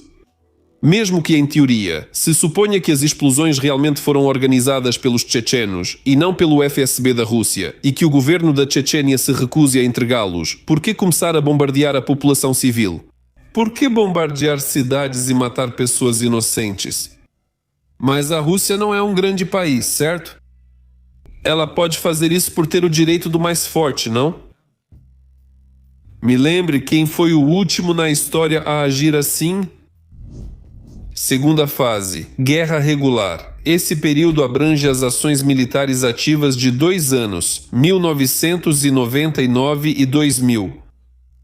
Mesmo que em teoria, se suponha que as explosões realmente foram organizadas pelos chechenos e não pelo FSB da Rússia, e que o governo da Chechênia se recuse a entregá-los, por que começar a bombardear a população civil? Por que bombardear cidades e matar pessoas inocentes? Mas a Rússia não é um grande país, certo? Ela pode fazer isso por ter o direito do mais forte, não? Me lembre quem foi o último na história a agir assim? Segunda fase, Guerra Regular. Esse período abrange as ações militares ativas de 2 anos, 1999 e 2000.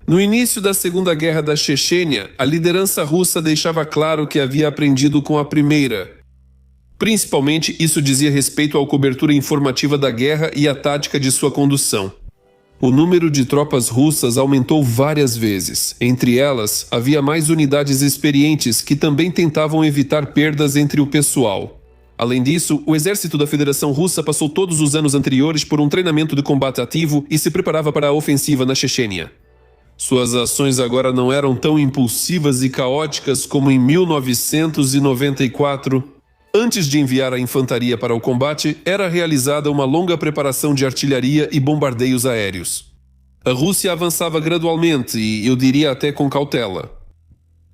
No início da Segunda Guerra da Chechênia, a liderança russa deixava claro que havia aprendido com a primeira. Principalmente, isso dizia respeito à cobertura informativa da guerra e à tática de sua condução. O número de tropas russas aumentou várias vezes. Entre elas, havia mais unidades experientes que também tentavam evitar perdas entre o pessoal. Além disso, o exército da Federação Russa passou todos os anos anteriores por um treinamento de combate ativo e se preparava para a ofensiva na Chechênia. Suas ações agora não eram tão impulsivas e caóticas como em 1994. Antes de enviar a infantaria para o combate, era realizada uma longa preparação de artilharia e bombardeios aéreos. A Rússia avançava gradualmente e, eu diria até com cautela.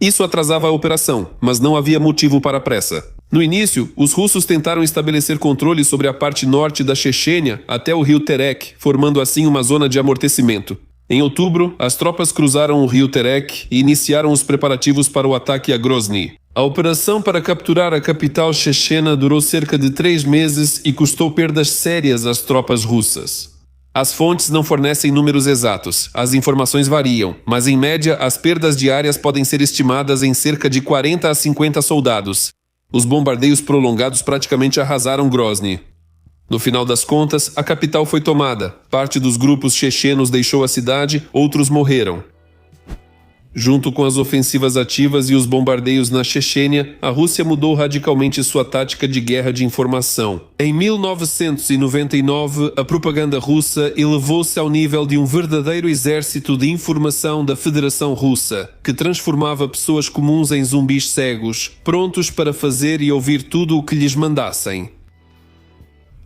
Isso atrasava a operação, mas não havia motivo para pressa. No início, os russos tentaram estabelecer controle sobre a parte norte da Chechênia até o rio Terek, formando assim uma zona de amortecimento. Em outubro, as tropas cruzaram o rio Terek e iniciaram os preparativos para o ataque a Grozny. A operação para capturar a capital chechena durou cerca de 3 meses e custou perdas sérias às tropas russas. As fontes não fornecem números exatos, as informações variam, mas em média as perdas diárias podem ser estimadas em cerca de 40 a 50 soldados. Os bombardeios prolongados praticamente arrasaram Grozny. No final das contas, a capital foi tomada. Parte dos grupos chechenos deixou a cidade, outros morreram. Junto com as ofensivas ativas e os bombardeios na Chechênia, a Rússia mudou radicalmente sua tática de guerra de informação. Em 1999, a propaganda russa elevou-se ao nível de um verdadeiro exército de informação da Federação Russa, que transformava pessoas comuns em zumbis cegos, prontos para fazer e ouvir tudo o que lhes mandassem.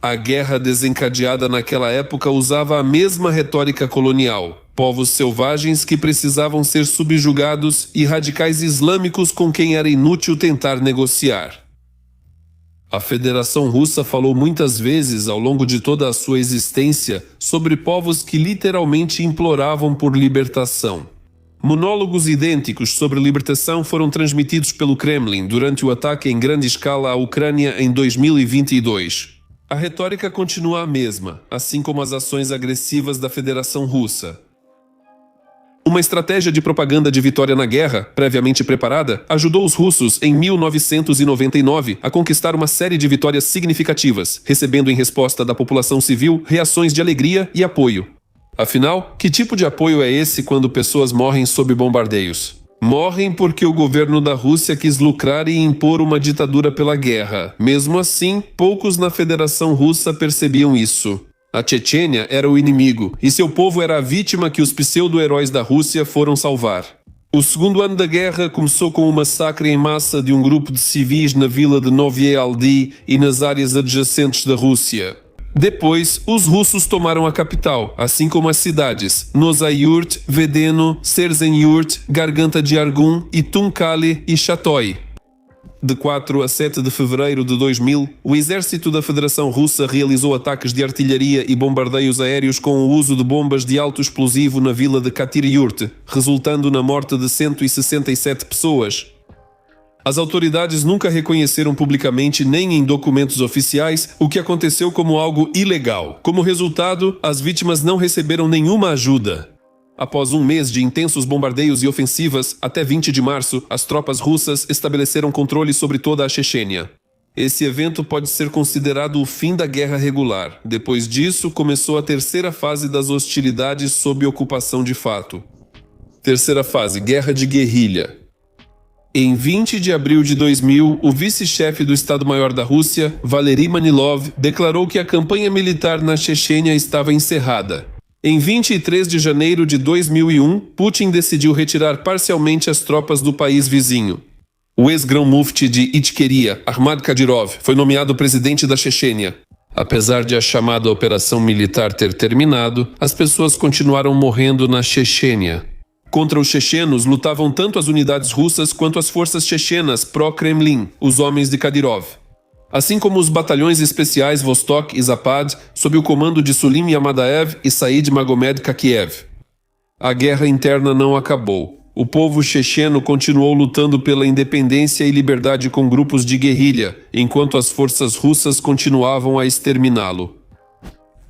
A guerra desencadeada naquela época usava a mesma retórica colonial. Povos selvagens que precisavam ser subjugados e radicais islâmicos com quem era inútil tentar negociar. A Federação Russa falou muitas vezes ao longo de toda a sua existência sobre povos que literalmente imploravam por libertação. Monólogos idênticos sobre libertação foram transmitidos pelo Kremlin durante o ataque em grande escala à Ucrânia em 2022. A retórica continua a mesma, assim como as ações agressivas da Federação Russa. Uma estratégia de propaganda de vitória na guerra, previamente preparada, ajudou os russos em 1999 a conquistar uma série de vitórias significativas, recebendo em resposta da população civil reações de alegria e apoio. Afinal, que tipo de apoio é esse quando pessoas morrem sob bombardeios? Morrem porque o governo da Rússia quis lucrar e impor uma ditadura pela guerra. Mesmo assim, poucos na Federação Russa percebiam isso. A Chechênia era o inimigo, e seu povo era a vítima que os pseudo-heróis da Rússia foram salvar. O segundo ano da guerra começou com o massacre em massa de um grupo de civis na vila de Novye Aldy e nas áreas adjacentes da Rússia. Depois, os russos tomaram a capital, assim como as cidades Nosayurt, Vedeno, Serzenyurt, Garganta de Argun e Tunkali e Chatoy. De 4 a 7 de fevereiro de 2000, o exército da Federação Russa realizou ataques de artilharia e bombardeios aéreos com o uso de bombas de alto explosivo na vila de Katyryurt, resultando na morte de 167 pessoas. As autoridades nunca reconheceram publicamente nem em documentos oficiais o que aconteceu como algo ilegal. Como resultado, as vítimas não receberam nenhuma ajuda. Após um mês de intensos bombardeios e ofensivas, até 20 de março, as tropas russas estabeleceram controle sobre toda a Chechênia. Esse evento pode ser considerado o fim da guerra regular. Depois disso, começou a terceira fase das hostilidades sob ocupação de fato. Terceira fase, guerra de guerrilha. Em 20 de abril de 2000, o vice-chefe do Estado-Maior da Rússia, Valery Manilov, declarou que a campanha militar na Chechênia estava encerrada. Em 23 de janeiro de 2001, Putin decidiu retirar parcialmente as tropas do país vizinho. O ex-grão-mufti de Ichkeria, Ahmad Kadyrov, foi nomeado presidente da Chechênia. Apesar de a chamada operação militar ter terminado, as pessoas continuaram morrendo na Chechênia. Contra os chechenos lutavam tanto as unidades russas quanto as forças chechenas pró-Kremlin, os homens de Kadyrov. Assim como os batalhões especiais Vostok e Zapad, sob o comando de Sulim Yamadaev e Said Magomed Kakiev. A guerra interna não acabou. O povo checheno continuou lutando pela independência e liberdade com grupos de guerrilha, enquanto as forças russas continuavam a exterminá-lo.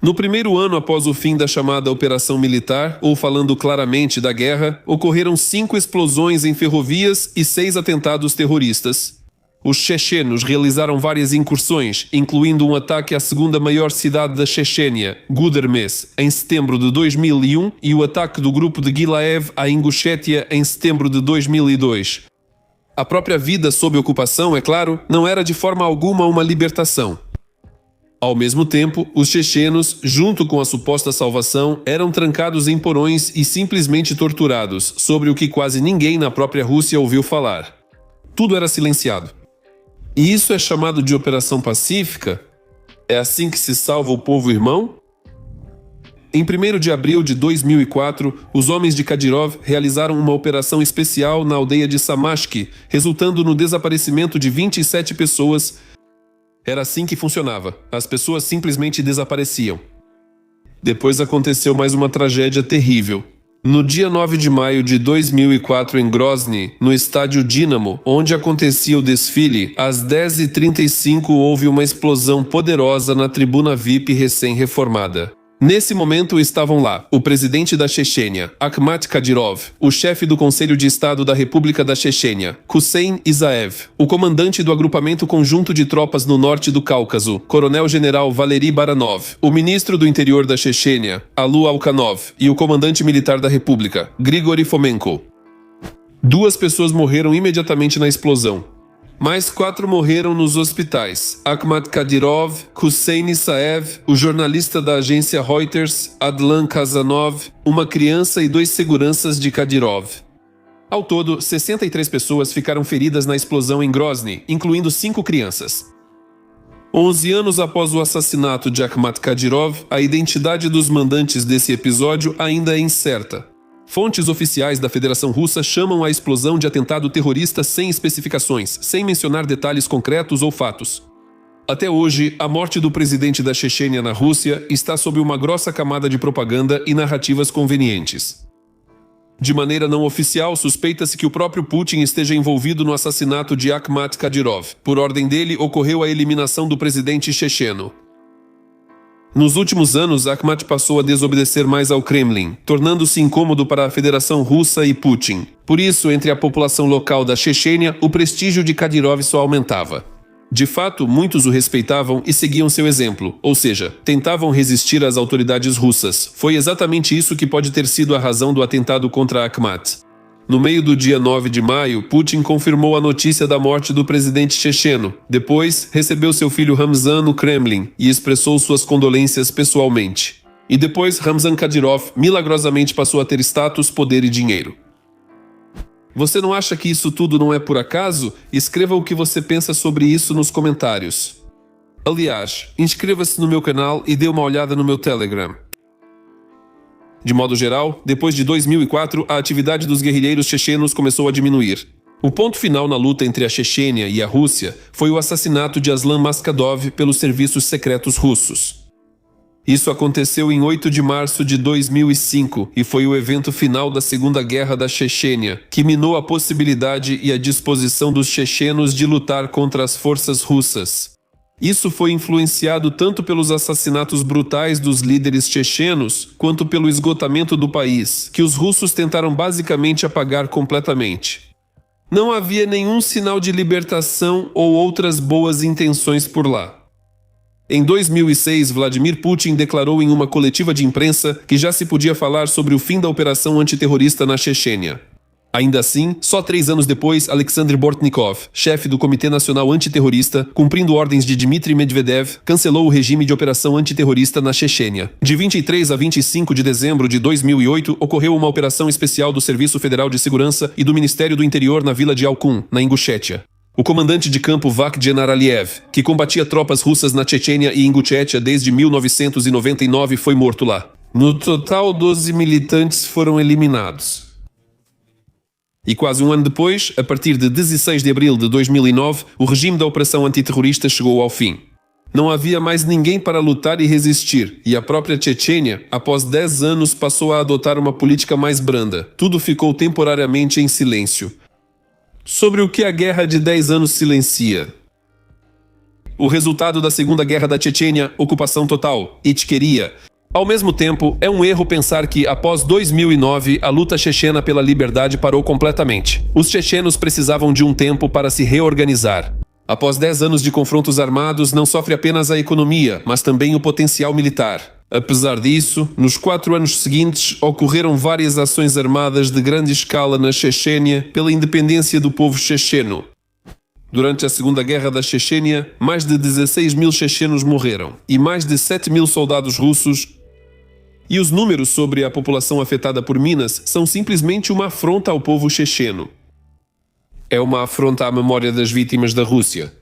No primeiro ano após o fim da chamada Operação Militar, ou falando claramente da guerra, ocorreram 5 explosões em ferrovias e 6 atentados terroristas. Os chechenos realizaram várias incursões, incluindo um ataque à segunda maior cidade da Chechênia, Gudermes, em setembro de 2001 e o ataque do grupo de Gilaev à Ingushétia em setembro de 2002. A própria vida sob ocupação, é claro, não era de forma alguma uma libertação. Ao mesmo tempo, os chechenos, junto com a suposta salvação, eram trancados em porões e simplesmente torturados, sobre o que quase ninguém na própria Rússia ouviu falar. Tudo era silenciado. E isso é chamado de Operação Pacífica? É assim que se salva o povo irmão? Em 1º de abril de 2004, os homens de Kadyrov realizaram uma operação especial na aldeia de Samashki, resultando no desaparecimento de 27 pessoas. Era assim que funcionava. As pessoas simplesmente desapareciam. Depois aconteceu mais uma tragédia terrível. No dia 9 de maio de 2004 em Grozny, no estádio Dínamo, onde acontecia o desfile, às 10h35 houve uma explosão poderosa na tribuna VIP recém-reformada. Nesse momento estavam lá o presidente da Chechênia, Akhmat Kadyrov, o chefe do Conselho de Estado da República da Chechênia, Hussein Isaev, o comandante do agrupamento conjunto de tropas no norte do Cáucaso, coronel-general Valery Baranov, o ministro do interior da Chechênia, Alu Alkanov, e o comandante militar da República, Grigory Fomenko. 2 pessoas morreram imediatamente na explosão. Mais 4 morreram nos hospitais: Akhmat Kadyrov, Hussein Isaev, o jornalista da agência Reuters, Adlan Kazanov, uma criança e 2 seguranças de Kadyrov. Ao todo, 63 pessoas ficaram feridas na explosão em Grozny, incluindo 5 crianças. 11 anos após o assassinato de Akhmat Kadyrov, a identidade dos mandantes desse episódio ainda é incerta. Fontes oficiais da Federação Russa chamam a explosão de atentado terrorista sem especificações, sem mencionar detalhes concretos ou fatos. Até hoje, a morte do presidente da Chechênia na Rússia está sob uma grossa camada de propaganda e narrativas convenientes. De maneira não oficial, suspeita-se que o próprio Putin esteja envolvido no assassinato de Akhmat Kadyrov. Por ordem dele, ocorreu a eliminação do presidente checheno. Nos últimos anos, Akhmat passou a desobedecer mais ao Kremlin, tornando-se incômodo para a Federação Russa e Putin. Por isso, entre a população local da Chechênia, o prestígio de Kadyrov só aumentava. De fato, muitos o respeitavam e seguiam seu exemplo, ou seja, tentavam resistir às autoridades russas. Foi exatamente isso que pode ter sido a razão do atentado contra Akhmat. No meio do dia 9 de maio, Putin confirmou a notícia da morte do presidente checheno. Depois, recebeu seu filho Ramzan no Kremlin e expressou suas condolências pessoalmente. E depois, Ramzan Kadyrov milagrosamente passou a ter status, poder e dinheiro. Você não acha que isso tudo não é por acaso? Escreva o que você pensa sobre isso nos comentários. Aliás, inscreva-se no meu canal e dê uma olhada no meu Telegram. De modo geral, depois de 2004, a atividade dos guerrilheiros chechenos começou a diminuir. O ponto final na luta entre a Chechênia e a Rússia foi o assassinato de Aslan Maskadov pelos serviços secretos russos. Isso aconteceu em 8 de março de 2005 e foi o evento final da Segunda Guerra da Chechênia, que minou a possibilidade e a disposição dos chechenos de lutar contra as forças russas. Isso foi influenciado tanto pelos assassinatos brutais dos líderes chechenos, quanto pelo esgotamento do país, que os russos tentaram basicamente apagar completamente. Não havia nenhum sinal de libertação ou outras boas intenções por lá. Em 2006, Vladimir Putin declarou em uma coletiva de imprensa que já se podia falar sobre o fim da operação antiterrorista na Chechênia. Ainda assim, só 3 anos depois, Alexander Bortnikov, chefe do Comitê Nacional Antiterrorista, cumprindo ordens de Dmitry Medvedev, cancelou o regime de operação antiterrorista na Chechênia. De 23 a 25 de dezembro de 2008, ocorreu uma operação especial do Serviço Federal de Segurança e do Ministério do Interior na vila de Alkun, na Ingushétia. O comandante de campo Vakh Generaliev, que combatia tropas russas na Chechênia e Ingushétia desde 1999, foi morto lá. No total, 12 militantes foram eliminados. E quase um ano depois, a partir de 16 de abril de 2009, o regime da operação antiterrorista chegou ao fim. Não havia mais ninguém para lutar e resistir, e a própria Chechênia, após 10 anos, passou a adotar uma política mais branda. Tudo ficou temporariamente em silêncio. Sobre o que a Guerra de 10 anos silencia? O resultado da Segunda Guerra da Chechênia, ocupação total, Ichkeria. Ao mesmo tempo, é um erro pensar que, após 2009, a luta chechena pela liberdade parou completamente. Os chechenos precisavam de um tempo para se reorganizar. Após 10 anos de confrontos armados, não sofre apenas a economia, mas também o potencial militar. Apesar disso, nos 4 anos seguintes, ocorreram várias ações armadas de grande escala na Chechênia pela independência do povo checheno. Durante a Segunda Guerra da Chechênia, mais de 16 mil chechenos morreram e mais de 7 mil soldados russos. E os números sobre a população afetada por minas são simplesmente uma afronta ao povo checheno. É uma afronta à memória das vítimas da Rússia.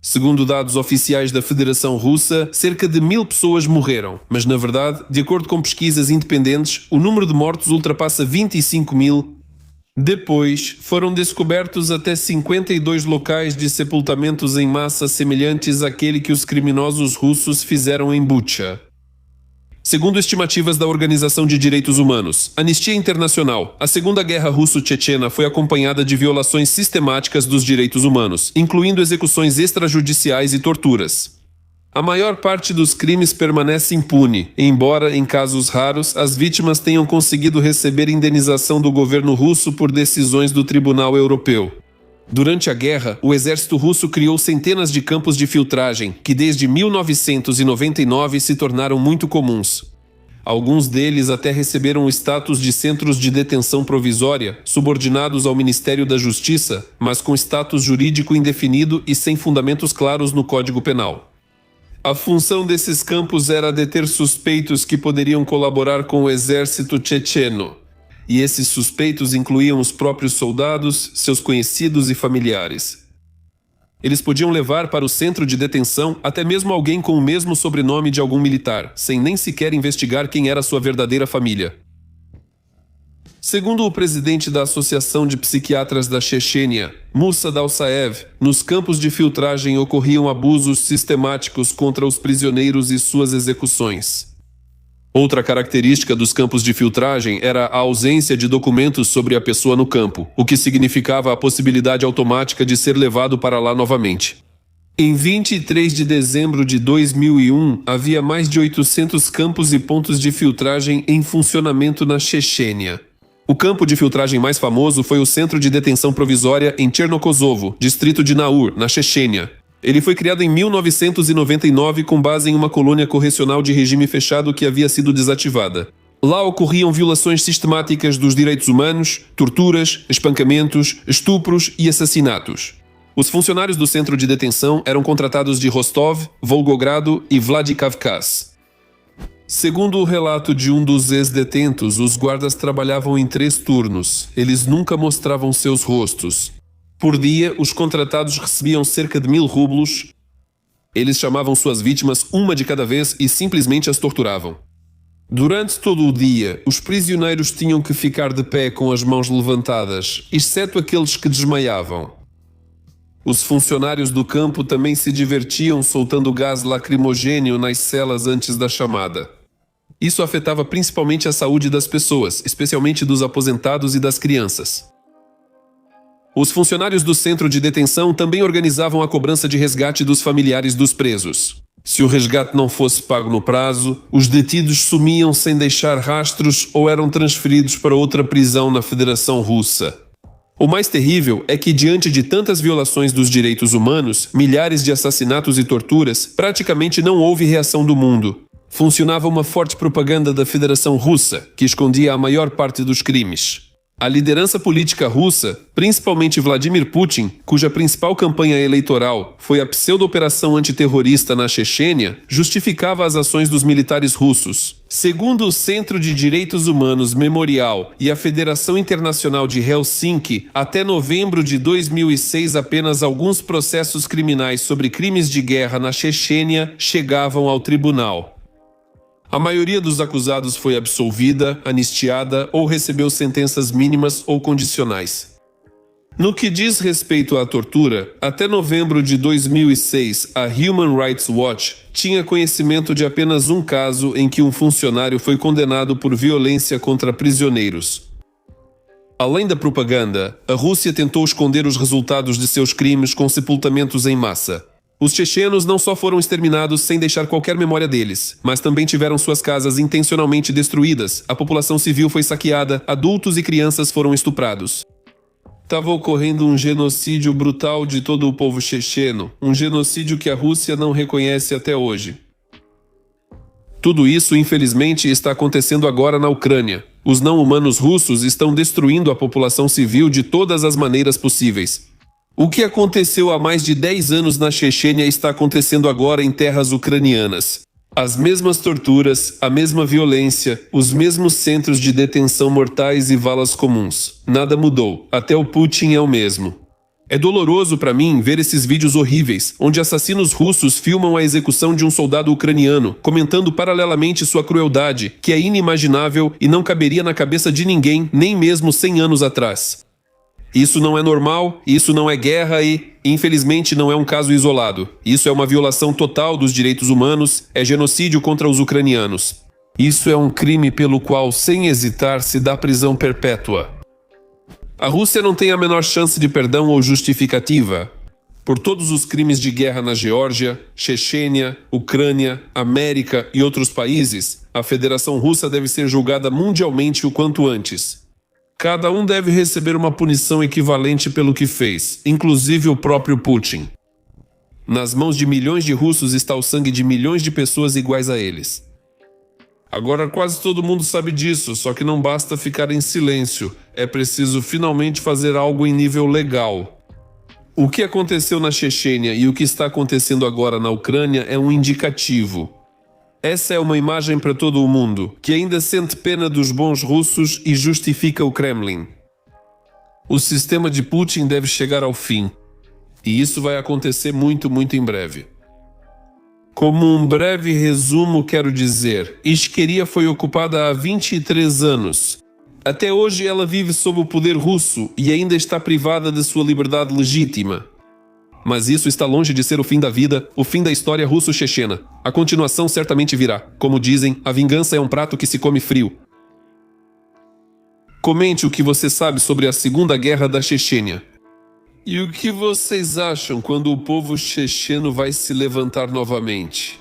Segundo dados oficiais da Federação Russa, cerca de 1000 pessoas morreram, mas na verdade, de acordo com pesquisas independentes, o número de mortos ultrapassa 25 mil. Depois, foram descobertos até 52 locais de sepultamentos em massa semelhantes àquele que os criminosos russos fizeram em Bucha. Segundo estimativas da Organização de Direitos Humanos, Anistia Internacional, a Segunda Guerra Russo-Chechena foi acompanhada de violações sistemáticas dos direitos humanos, incluindo execuções extrajudiciais e torturas. A maior parte dos crimes permanece impune, embora, em casos raros, as vítimas tenham conseguido receber indenização do governo russo por decisões do Tribunal Europeu. Durante a guerra, o exército russo criou centenas de campos de filtragem, que desde 1999 se tornaram muito comuns. Alguns deles até receberam o status de centros de detenção provisória, subordinados ao Ministério da Justiça, mas com status jurídico indefinido e sem fundamentos claros no Código Penal. A função desses campos era deter suspeitos que poderiam colaborar com o exército checheno. E esses suspeitos incluíam os próprios soldados, seus conhecidos e familiares. Eles podiam levar para o centro de detenção até mesmo alguém com o mesmo sobrenome de algum militar, sem nem sequer investigar quem era sua verdadeira família. Segundo o presidente da Associação de Psiquiatras da Chechênia, Musa Dalsaev, nos campos de filtragem ocorriam abusos sistemáticos contra os prisioneiros e suas execuções. Outra característica dos campos de filtragem era a ausência de documentos sobre a pessoa no campo, o que significava a possibilidade automática de ser levado para lá novamente. Em 23 de dezembro de 2001, havia mais de 800 campos e pontos de filtragem em funcionamento na Chechênia. O campo de filtragem mais famoso foi o Centro de Detenção Provisória em Chernokozovo, distrito de Naur, na Chechênia. Ele foi criado em 1999 com base em uma colônia correcional de regime fechado que havia sido desativada. Lá ocorriam violações sistemáticas dos direitos humanos, torturas, espancamentos, estupros e assassinatos. Os funcionários do centro de detenção eram contratados de Rostov, Volgogrado e Vladikavkaz. Segundo o relato de um dos ex-detentos, os guardas trabalhavam em 3 turnos. Eles nunca mostravam seus rostos. Por dia, os contratados recebiam cerca de 1000 rublos. Eles chamavam suas vítimas uma de cada vez e simplesmente as torturavam. Durante todo o dia, os prisioneiros tinham que ficar de pé com as mãos levantadas, exceto aqueles que desmaiavam. Os funcionários do campo também se divertiam soltando gás lacrimogêneo nas celas antes da chamada. Isso afetava principalmente a saúde das pessoas, especialmente dos aposentados e das crianças. Os funcionários do centro de detenção também organizavam a cobrança de resgate dos familiares dos presos. Se o resgate não fosse pago no prazo, os detidos sumiam sem deixar rastros ou eram transferidos para outra prisão na Federação Russa. O mais terrível é que, diante de tantas violações dos direitos humanos, milhares de assassinatos e torturas, praticamente não houve reação do mundo. Funcionava uma forte propaganda da Federação Russa, que escondia a maior parte dos crimes. A liderança política russa, principalmente Vladimir Putin, cuja principal campanha eleitoral foi a pseudo-operação antiterrorista na Chechênia, justificava as ações dos militares russos. Segundo o Centro de Direitos Humanos Memorial e a Federação Internacional de Helsinki, até novembro de 2006 apenas alguns processos criminais sobre crimes de guerra na Chechênia chegavam ao tribunal. A maioria dos acusados foi absolvida, anistiada ou recebeu sentenças mínimas ou condicionais. No que diz respeito à tortura, até novembro de 2006, a Human Rights Watch tinha conhecimento de apenas um caso em que um funcionário foi condenado por violência contra prisioneiros. Além da propaganda, a Rússia tentou esconder os resultados de seus crimes com sepultamentos em massa. Os chechenos não só foram exterminados sem deixar qualquer memória deles, mas também tiveram suas casas intencionalmente destruídas, a população civil foi saqueada, adultos e crianças foram estuprados. Estava ocorrendo um genocídio brutal de todo o povo checheno, um genocídio que a Rússia não reconhece até hoje. Tudo isso, infelizmente, está acontecendo agora na Ucrânia. Os não-humanos russos estão destruindo a população civil de todas as maneiras possíveis. O que aconteceu há mais de 10 anos na Chechênia está acontecendo agora em terras ucranianas. As mesmas torturas, a mesma violência, os mesmos centros de detenção mortais e valas comuns. Nada mudou, até o Putin é o mesmo. É doloroso para mim ver esses vídeos horríveis, onde assassinos russos filmam a execução de um soldado ucraniano, comentando paralelamente sua crueldade, que é inimaginável e não caberia na cabeça de ninguém, nem mesmo 100 anos atrás. Isso não é normal, isso não é guerra e, infelizmente, não é um caso isolado. Isso é uma violação total dos direitos humanos, é genocídio contra os ucranianos. Isso é um crime pelo qual, sem hesitar, se dá prisão perpétua. A Rússia não tem a menor chance de perdão ou justificativa. Por todos os crimes de guerra na Geórgia, Chechênia, Ucrânia, América e outros países, a Federação Russa deve ser julgada mundialmente o quanto antes. Cada um deve receber uma punição equivalente pelo que fez, inclusive o próprio Putin. Nas mãos de milhões de russos está o sangue de milhões de pessoas iguais a eles. Agora quase todo mundo sabe disso, só que não basta ficar em silêncio. É preciso finalmente fazer algo em nível legal. O que aconteceu na Chechênia e o que está acontecendo agora na Ucrânia é um indicativo. Essa é uma imagem para todo o mundo, que ainda sente pena dos bons russos e justifica o Kremlin. O sistema de Putin deve chegar ao fim. E isso vai acontecer muito em breve. Como um breve resumo, quero dizer, Ichkeria foi ocupada há 23 anos. Até hoje ela vive sob o poder russo e ainda está privada de sua liberdade legítima. Mas isso está longe de ser o fim da vida, o fim da história russo-chechena. A continuação certamente virá. Como dizem, a vingança é um prato que se come frio. Comente o que você sabe sobre a Segunda Guerra da Chechênia. E o que vocês acham quando o povo checheno vai se levantar novamente?